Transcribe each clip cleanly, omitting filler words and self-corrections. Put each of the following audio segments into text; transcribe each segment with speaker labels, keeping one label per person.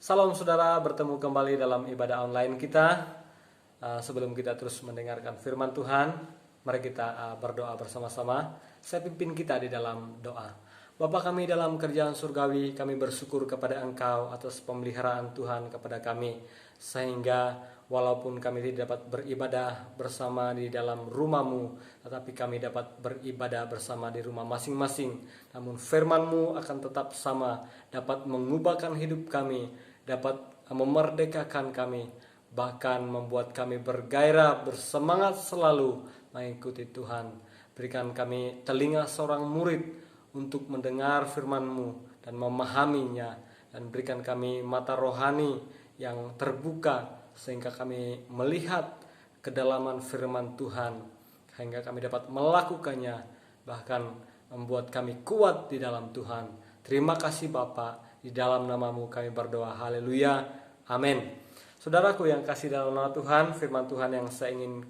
Speaker 1: Salam saudara, bertemu kembali dalam ibadah online kita. Sebelum kita terus mendengarkan firman Tuhan, mari kita berdoa bersama-sama. Saya pimpin kita di dalam doa. Bapa kami dalam kerjaan surgawi, kami bersyukur kepada Engkau atas pemeliharaan Tuhan kepada kami, sehingga walaupun kami tidak dapat beribadah bersama di dalam rumah-Mu, tetapi kami dapat beribadah bersama di rumah masing-masing. Namun firman-Mu akan tetap sama, dapat mengubahkan hidup kami, dapat memerdekakan kami, bahkan membuat kami bergairah, bersemangat selalu mengikuti Tuhan. Berikan kami telinga seorang murid untuk mendengar firman-Mu dan memahaminya, dan berikan kami mata rohani yang terbuka sehingga kami melihat kedalaman firman Tuhan, sehingga kami dapat melakukannya, bahkan membuat kami kuat di dalam Tuhan. Terima kasih Bapa, di dalam nama-Mu kami berdoa, haleluya, amin. Saudaraku yang kasih dalam nama Tuhan, firman Tuhan yang saya ingin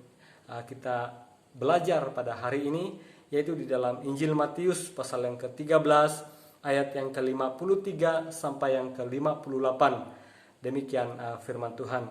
Speaker 1: kita belajar pada hari ini, yaitu di dalam Injil Matius pasal yang ke-13 ayat yang ke-53 sampai yang ke-58. Demikian firman Tuhan.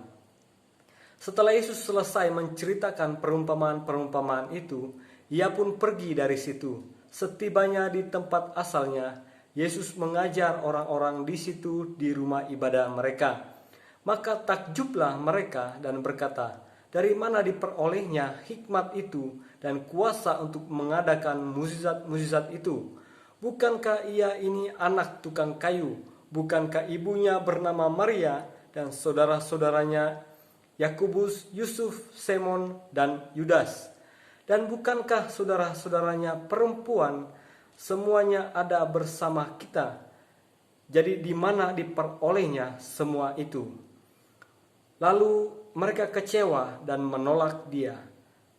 Speaker 1: Setelah Yesus selesai menceritakan perumpamaan-perumpamaan itu, Ia pun pergi dari situ. Setibanya di tempat asalnya, Yesus mengajar orang-orang di situ di rumah ibadah mereka. Maka takjublah mereka dan berkata, "Dari mana diperolehnya hikmat itu dan kuasa untuk mengadakan mukjizat-mukjizat itu? Bukankah ia ini anak tukang kayu? Bukankah ibunya bernama Maria dan saudara-saudaranya Yakobus, Yusuf, Simon, dan Yudas? Dan bukankah saudara-saudaranya perempuan semuanya ada bersama kita? Jadi di mana diperolehnya semua itu?" Lalu mereka kecewa dan menolak Dia.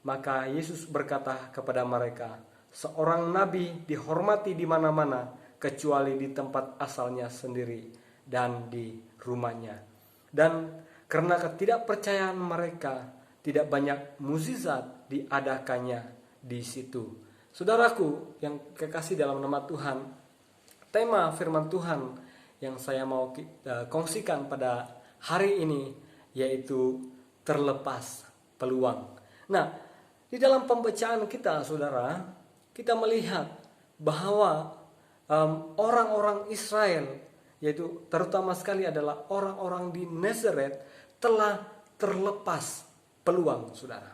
Speaker 1: Maka Yesus berkata kepada mereka, "Seorang nabi dihormati di mana-mana kecuali di tempat asalnya sendiri dan di rumahnya." Dan karena ketidakpercayaan mereka, tidak banyak mukjizat diadakannya di situ. Saudaraku yang kekasih dalam nama Tuhan, tema firman Tuhan yang saya mau kongsikan pada hari ini yaitu terlepas peluang. Nah, di dalam pembacaan kita, saudara, kita melihat bahwa orang-orang Israel, yaitu terutama sekali adalah orang-orang di Nazaret, telah terlepas peluang, saudara.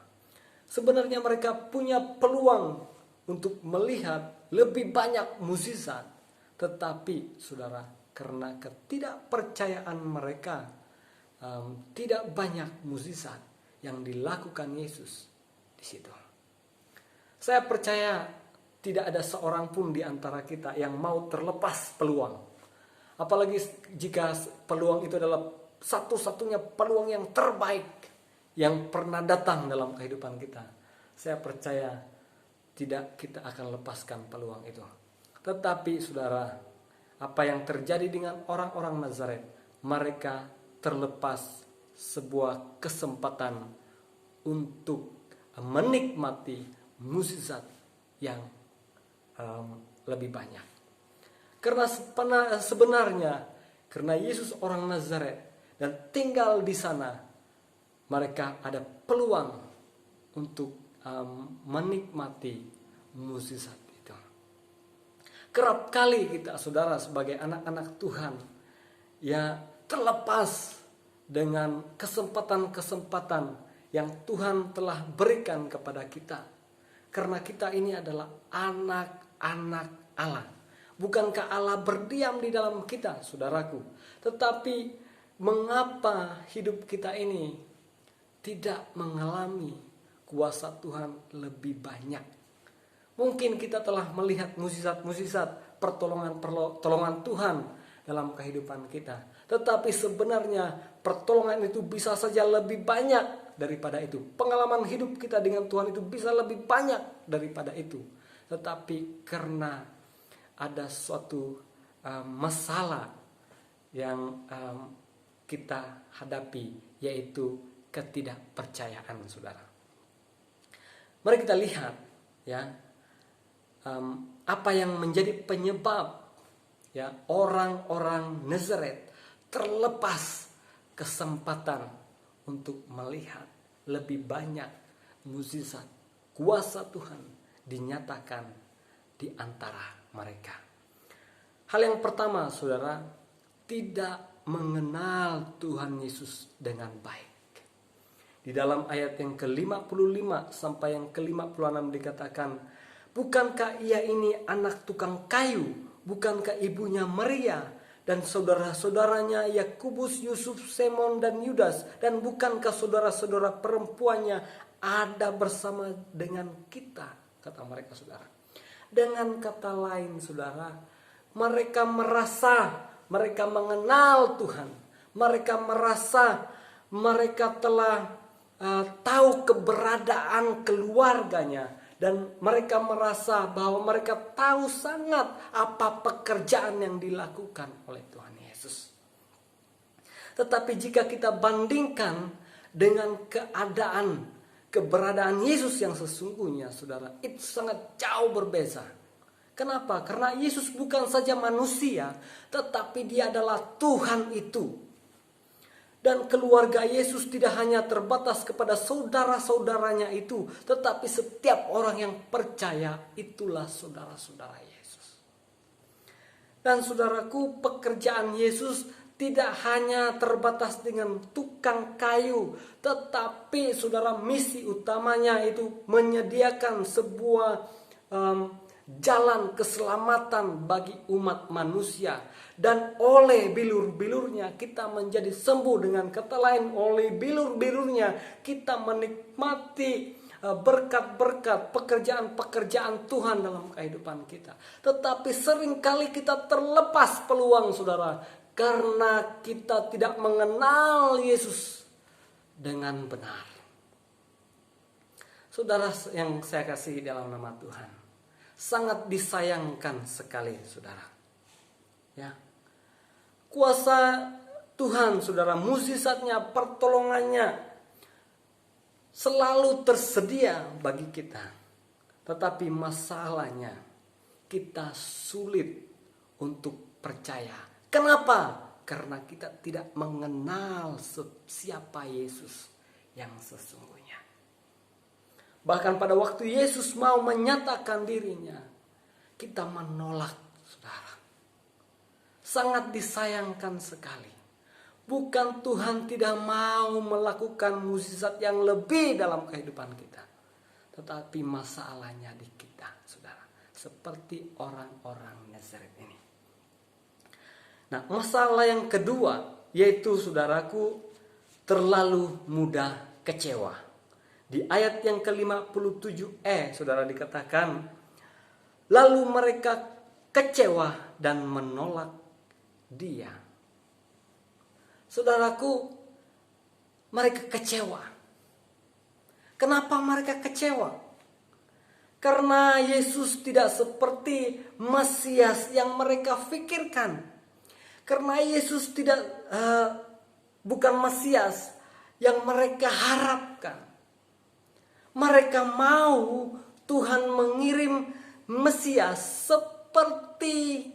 Speaker 1: Sebenarnya mereka punya peluang untuk melihat lebih banyak mukjizat, tetapi saudara, karena ketidakpercayaan mereka, tidak banyak mukjizat yang dilakukan Yesus di situ. Saya percaya tidak ada seorang pun di antara kita yang mau terlepas peluang. Apalagi jika peluang itu adalah satu-satunya peluang yang terbaik yang pernah datang dalam kehidupan kita. Saya percaya tidak kita akan lepaskan peluang itu. Tetapi saudara, apa yang terjadi dengan orang-orang Nazaret? Mereka terlepas sebuah kesempatan untuk menikmati mukjizat yang lebih banyak. Karena sebenarnya karena Yesus orang Nazaret dan tinggal di sana, mereka ada peluang untuk menikmati mukjizat itu. Kerap kali kita, saudara, sebagai anak-anak Tuhan, ya, terlepas dengan kesempatan-kesempatan yang Tuhan telah berikan kepada kita. Karena kita ini adalah anak-anak Allah. Bukankah Allah berdiam di dalam kita, saudaraku? Tetapi mengapa hidup kita ini tidak mengalami kuasa Tuhan lebih banyak? Mungkin kita telah melihat mukjizat-mukjizat pertolongan Tuhan dalam kehidupan kita. Tetapi sebenarnya pertolongan itu bisa saja lebih banyak daripada itu. Pengalaman hidup kita dengan Tuhan itu bisa lebih banyak daripada itu. Tetapi karena ada suatu masalah yang kita hadapi, yaitu ketidakpercayaan, saudara. Mari kita lihat, ya, apa yang menjadi penyebab, ya, orang-orang Nazaret terlepas kesempatan untuk melihat lebih banyak mukjizat kuasa Tuhan dinyatakan di antara mereka. Hal yang pertama, saudara, tidak mengenal Tuhan Yesus dengan baik. Di dalam ayat yang ke-55 sampai yang ke-56 dikatakan, bukankah ia ini anak tukang kayu? Bukankah ibunya Maria dan saudara-saudaranya Yakobus, Yusuf, Simon dan Yudas? Dan bukankah saudara-saudara perempuannya ada bersama dengan kita? Kata mereka, saudara. Dengan kata lain, saudara, mereka merasa mereka mengenal Tuhan. Mereka merasa mereka telah tahu keberadaan keluarganya. Dan mereka merasa bahwa mereka tahu sangat apa pekerjaan yang dilakukan oleh Tuhan Yesus. Tetapi jika kita bandingkan dengan keberadaan Yesus yang sesungguhnya, saudara, itu sangat jauh berbeda. Kenapa? Karena Yesus bukan saja manusia, tetapi dia adalah Tuhan itu. Dan keluarga Yesus tidak hanya terbatas kepada saudara-saudaranya itu, tetapi setiap orang yang percaya itulah saudara-saudara Yesus. Dan saudaraku, pekerjaan Yesus tidak hanya terbatas dengan tukang kayu, tetapi saudara, misi utamanya itu menyediakan sebuah jalan keselamatan bagi umat manusia. Dan oleh bilur-bilurnya kita menjadi sembuh. Dengan kata lain, oleh bilur-bilurnya kita menikmati berkat-berkat pekerjaan-pekerjaan Tuhan dalam kehidupan kita. Tetapi seringkali kita terlepas peluang, saudara, karena kita tidak mengenal Yesus dengan benar. Saudara yang saya kasih dalam nama Tuhan, sangat disayangkan sekali, saudara. Ya, kuasa Tuhan, saudara, mukjizatnya, pertolongannya selalu tersedia bagi kita. Tetapi masalahnya kita sulit untuk percaya. Kenapa? Karena kita tidak mengenal siapa Yesus yang sesungguhnya. Bahkan pada waktu Yesus mau menyatakan dirinya, kita menolak, saudara. Sangat disayangkan sekali. Bukan Tuhan tidak mau melakukan mukjizat yang lebih dalam kehidupan kita, tetapi masalahnya di kita, saudara. Seperti orang-orang Nazaret ini. Nah, masalah yang kedua yaitu, saudaraku, terlalu mudah kecewa. Di ayat yang ke-57e, saudara, dikatakan, lalu mereka kecewa dan menolak dia. Saudaraku, mereka kecewa. Kenapa mereka kecewa? Karena Yesus tidak seperti Mesias yang mereka pikirkan. Karena Yesus bukan Mesias yang mereka harapkan. Mereka mau Tuhan mengirim Mesias seperti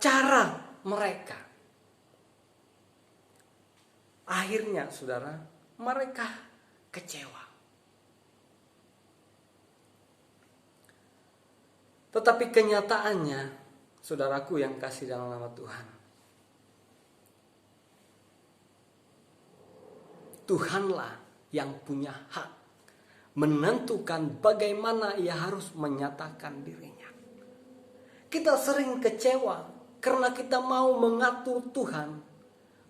Speaker 1: cara mereka. Akhirnya, saudara, mereka kecewa. Tetapi kenyataannya, saudaraku yang kasih dalam nama Tuhan, Tuhanlah yang punya hak menentukan bagaimana ia harus menyatakan dirinya. Kita sering kecewa karena kita mau mengatur Tuhan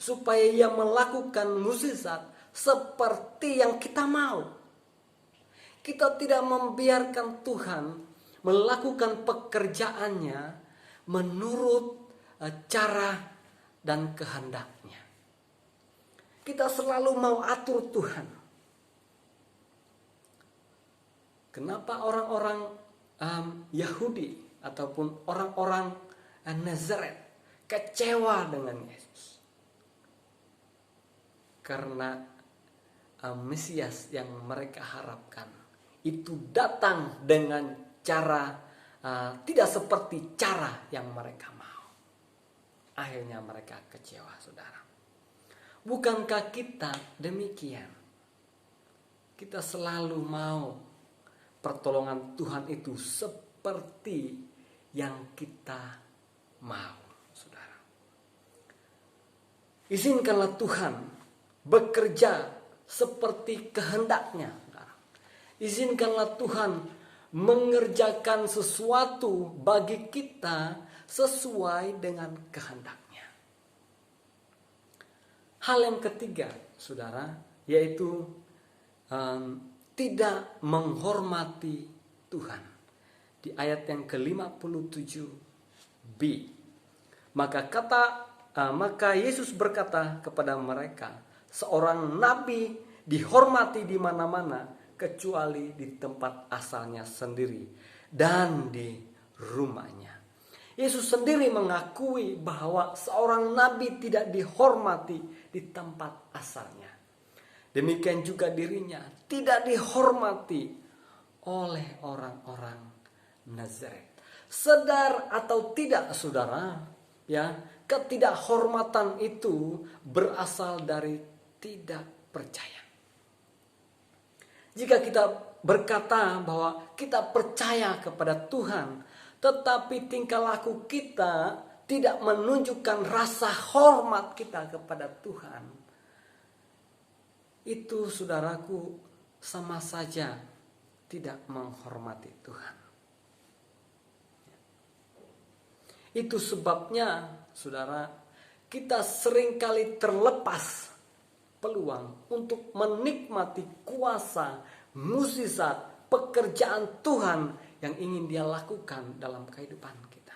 Speaker 1: supaya ia melakukan mukjizat seperti yang kita mau. Kita tidak membiarkan Tuhan melakukan pekerjaannya menurut cara dan kehendaknya. Kita selalu mau atur Tuhan. Kenapa orang-orang Yahudi ataupun orang-orang Nazaret kecewa dengan Yesus? Karena Mesias yang mereka harapkan itu datang dengan cara tidak seperti cara yang mereka mau. akhirnya mereka kecewa, saudara. Bukankah kita demikian? Kita selalu mau pertolongan Tuhan itu seperti yang kita mau, saudara. Izinkanlah Tuhan bekerja seperti kehendaknya, saudara. Izinkanlah Tuhan mengerjakan sesuatu bagi kita sesuai dengan kehendaknya. Hal yang ketiga, saudara, yaitu tidak menghormati Tuhan. Di ayat yang ke-57b. Maka Yesus berkata kepada mereka, seorang nabi dihormati di mana-mana kecuali di tempat asalnya sendiri dan di rumahnya. Yesus sendiri mengakui bahwa seorang nabi tidak dihormati di tempat asalnya. Demikian juga dirinya tidak dihormati oleh orang-orang Nazaret. Sadar atau tidak, saudara, ya, ketidakhormatan itu berasal dari tidak percaya. Jika kita berkata bahwa kita percaya kepada Tuhan, tetapi tingkah laku kita tidak menunjukkan rasa hormat kita kepada Tuhan, itu, saudaraku, sama saja tidak menghormati Tuhan. Itu sebabnya, saudara, kita seringkali terlepas peluang untuk menikmati kuasa, mukjizat, pekerjaan Tuhan yang ingin Dia lakukan dalam kehidupan kita.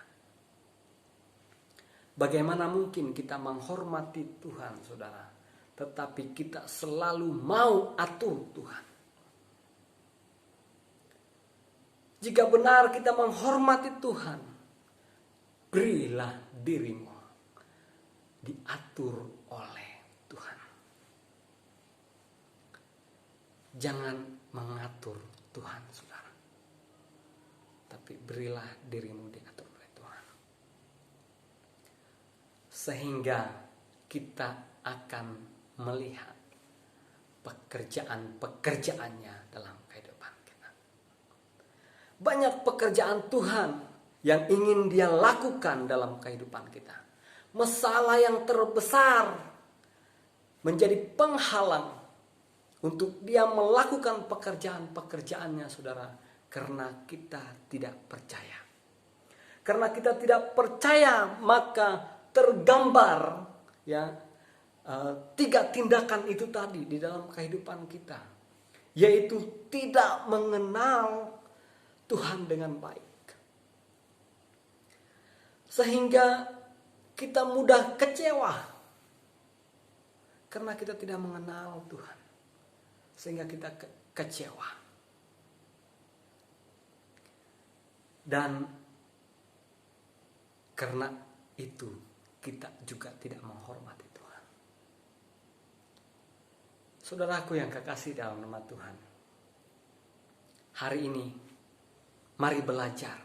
Speaker 1: Bagaimana mungkin kita menghormati Tuhan, saudara, tetapi kita selalu mau atur Tuhan? Jika benar kita menghormati Tuhan, berilah dirimu diatur oleh Tuhan. Jangan mengatur Tuhan, saudara, tapi berilah dirimu diatur oleh Tuhan, sehingga kita akan melihat pekerjaan-pekerjaannya dalam kehidupan kita. Banyak pekerjaan Tuhan yang ingin Dia lakukan dalam kehidupan kita. Masalah yang terbesar menjadi penghalang untuk Dia melakukan pekerjaan-pekerjaannya, saudara, karena kita tidak percaya. Karena kita tidak percaya, maka tergambar, ya, 3 tindakan itu tadi di dalam kehidupan kita, yaitu tidak mengenal Tuhan dengan baik, sehingga kita mudah kecewa karena kita tidak mengenal Tuhan, sehingga kita kecewa. Dan karena itu kita juga tidak menghormati Tuhan. Saudaraku yang kekasih dalam nama Tuhan, hari ini mari belajar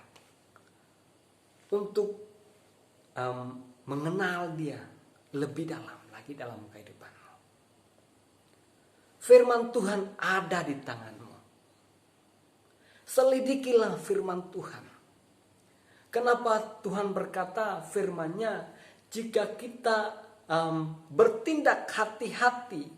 Speaker 1: untuk mengenal Dia lebih dalam lagi dalam kehidupanmu. Firman Tuhan ada di tanganmu. Selidikilah firman Tuhan. Kenapa Tuhan berkata firman-Nya, jika kita bertindak hati-hati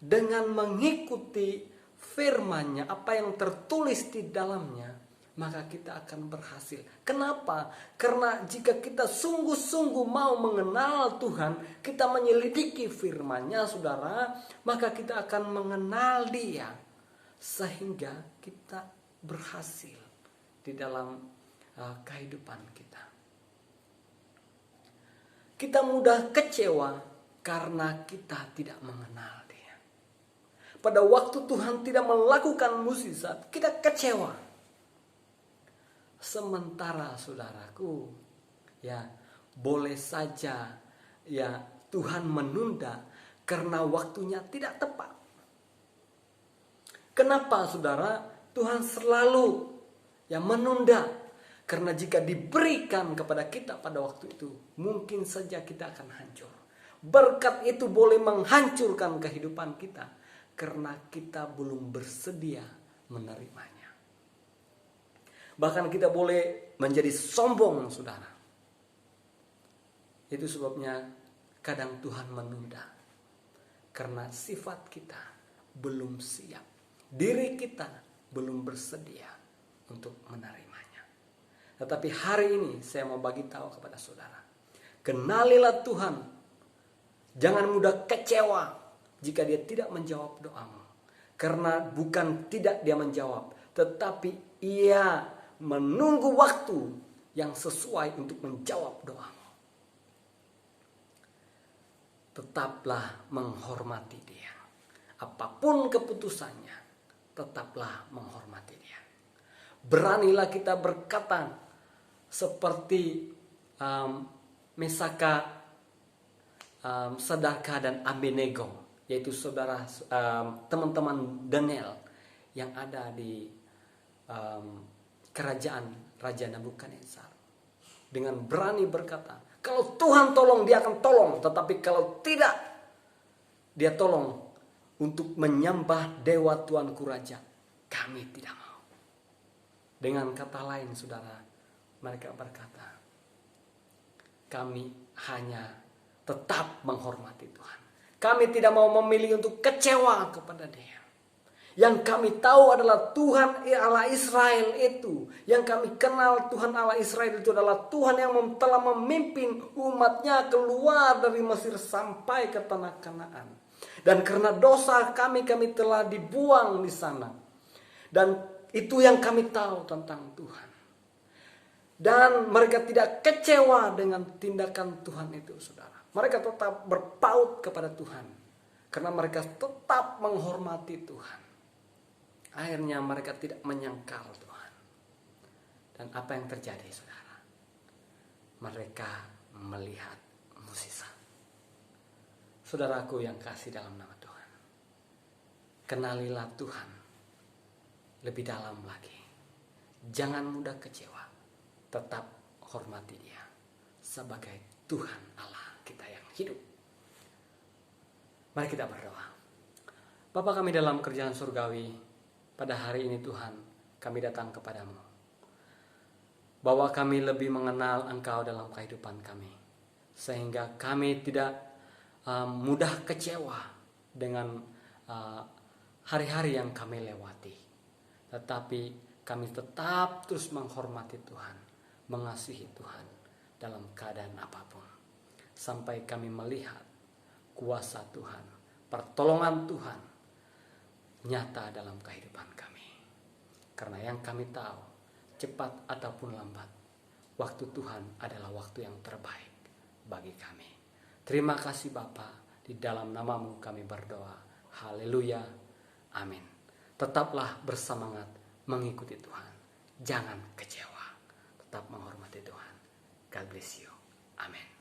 Speaker 1: dengan mengikuti firman-Nya, apa yang tertulis di dalamnya, maka kita akan berhasil. Kenapa? Karena jika kita sungguh-sungguh mau mengenal Tuhan, kita menyelidiki firman-Nya, saudara, maka kita akan mengenal Dia, sehingga kita berhasil di dalam kehidupan kita. Kita mudah kecewa karena kita tidak mengenal Dia. Pada waktu Tuhan tidak melakukan mukjizat, kita kecewa. Sementara, saudaraku, ya, boleh saja, ya, Tuhan menunda karena waktunya tidak tepat. Kenapa, saudara? Tuhan selalu, ya, menunda Karena jika diberikan kepada kita pada waktu itu, mungkin saja kita akan hancur. Berkat itu boleh menghancurkan kehidupan kita karena kita belum bersedia menerimanya. Bahkan kita boleh menjadi sombong, saudara. Itu sebabnya kadang Tuhan menunda. Karena sifat kita belum siap. Diri kita belum bersedia untuk menerimanya. Tetapi hari ini saya mau bagi tahu kepada saudara. Kenalilah Tuhan. Jangan mudah kecewa jika dia tidak menjawab doamu. Karena bukan tidak dia menjawab, tetapi ia menunggu waktu yang sesuai untuk menjawab doamu. Tetaplah menghormati dia. Apapun keputusannya, tetaplah menghormati dia. Beranilah kita berkata seperti Mesaka, Sadraka dan Abednego, yaitu saudara teman-teman Daniel yang ada di kerajaan Raja Nebukadnezar. Dengan berani berkata, kalau Tuhan tolong, dia akan tolong. Tetapi kalau tidak, dia tolong untuk menyembah dewa Tuanku Raja. Kami tidak mau. Dengan kata lain, saudara, mereka berkata, kami hanya tetap menghormati Tuhan. Kami tidak mau memilih untuk kecewa kepada dia. Yang kami tahu adalah Tuhan Allah Israel itu. Yang kami kenal Tuhan Allah Israel itu adalah Tuhan yang telah memimpin umatnya keluar dari Mesir sampai ke tanah Kanaan. Dan karena dosa kami telah dibuang di sana. Dan itu yang kami tahu tentang Tuhan. Dan mereka tidak kecewa dengan tindakan Tuhan itu, saudara. Mereka tetap berpaut kepada Tuhan. Karena mereka tetap menghormati Tuhan. Akhirnya mereka tidak menyangkal Tuhan. Dan apa yang terjadi, saudara? Mereka melihat mukjizat. Saudaraku yang kasih dalam nama Tuhan. Kenalilah Tuhan lebih dalam lagi. Jangan mudah kecewa. Tetap hormati dia sebagai Tuhan Allah kita yang hidup. Mari kita berdoa. Bapa kami dalam kerjaan surgawi, pada hari ini Tuhan, kami datang kepadamu. Bahwa kami lebih mengenal Engkau dalam kehidupan kami. Sehingga kami tidak mudah kecewa dengan hari-hari yang kami lewati. Tetapi kami tetap terus menghormati Tuhan, mengasihi Tuhan dalam keadaan apapun. Sampai kami melihat kuasa Tuhan, pertolongan Tuhan nyata dalam kehidupan kami. Karena yang kami tahu, cepat ataupun lambat, waktu Tuhan adalah waktu yang terbaik bagi kami. Terima kasih Bapa, di dalam namamu kami berdoa. Haleluya, amin. Tetaplah bersemangat mengikuti Tuhan. Jangan kecewa, tetap menghormati Tuhan. God bless you. Amin.